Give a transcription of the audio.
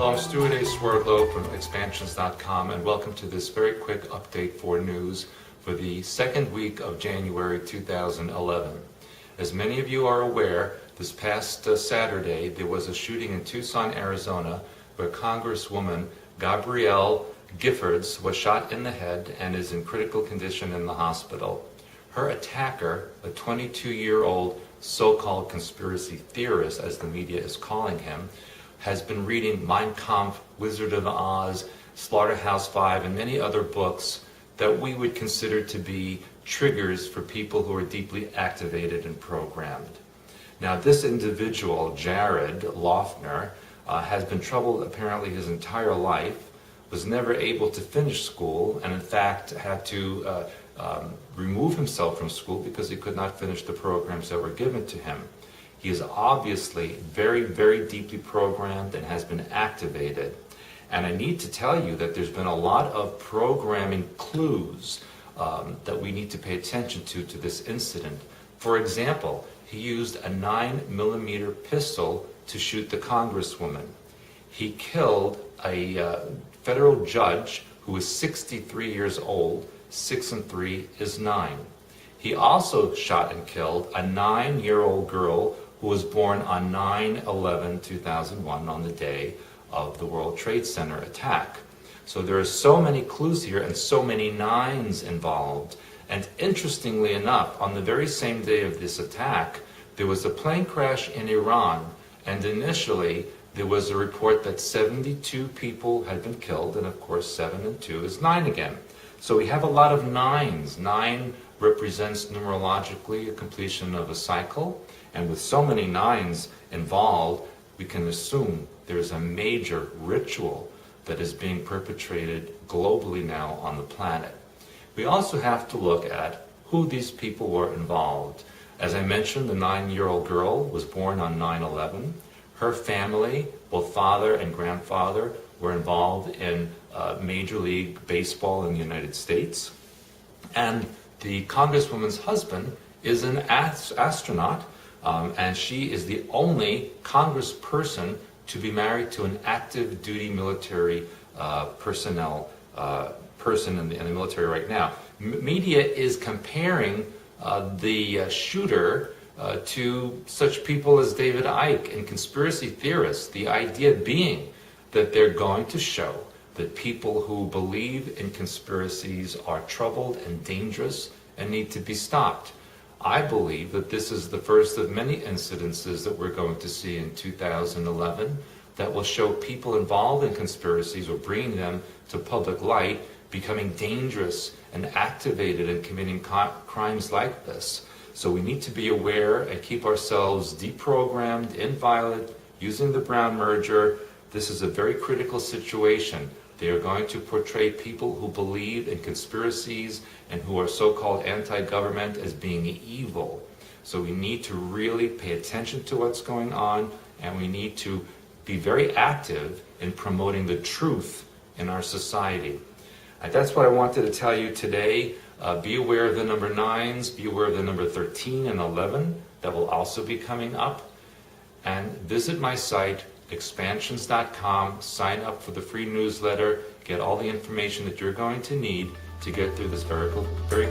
Hello, I'm Stewart A. Swerdlow from expansions.com, and welcome to this very quick update for news for the second week of January 2011. As many of you are aware, this past Saturday there was a shooting in Tucson, Arizona, where Congresswoman Gabrielle Giffords was shot in the head and is in critical condition in the hospital. Her attacker, a 22-year-old so-called conspiracy theorist, as the media is calling him, has been reading Mein Kampf, Wizard of Oz, Slaughterhouse-Five, and many other books that we would consider to be triggers for people who are deeply activated and programmed. Now, this individual, Jared Loeffner, has been troubled apparently his entire life, was never able to finish school, and in fact had to remove himself from school because he could not finish the programs that were given to him. He is obviously very, very deeply programmed and has been activated. And I need to tell you that there's been a lot of programming clues that we need to pay attention to this incident. For example, he used a 9mm pistol to shoot the Congresswoman. He killed a federal judge who was 63 years old. 6 and 3 is 9. He also shot and killed a 9-year-old girl who was born on 9/11/2001, on the day of the World Trade Center attack. So there are so many clues here and so many nines involved. And interestingly enough, on the very same day of this attack, there was a plane crash in Iran, and initially there was a report that 72 people had been killed, and of course 7 and 2 is 9 again. So we have a lot of nines. 9 represents numerologically a completion of a cycle, and with so many nines involved, we can assume there's a major ritual that is being perpetrated globally now on the planet. We also have to look at who these people were involved. As I mentioned, the 9-year-old girl was born on 9/11. Her family, both father and grandfather, were involved in Major League Baseball in the United States. And the Congresswoman's husband is an astronaut, and she is the only Congressperson to be married to an active duty military person in the military right now. Media is comparing the shooter to such people as David Icke and conspiracy theorists, the idea being that they're going to show that people who believe in conspiracies are troubled and dangerous and need to be stopped. I believe that this is the first of many incidences that we're going to see in 2011 that will show people involved in conspiracies or bringing them to public light becoming dangerous and activated and committing crimes like this. So we need to be aware and keep ourselves deprogrammed, inviolate, using the Brown merger. This is a very critical situation. They are going to portray people who believe in conspiracies and who are so-called anti-government as being evil. So we need to really pay attention to what's going on, and we need to be very active in promoting the truth in our society. And that's what I wanted to tell you today. Be aware of the number 9s, be aware of the number 13 and 11 that will also be coming up. And visit my site, expansions.com, sign up for the free newsletter, get all the information that you're going to need to get through this very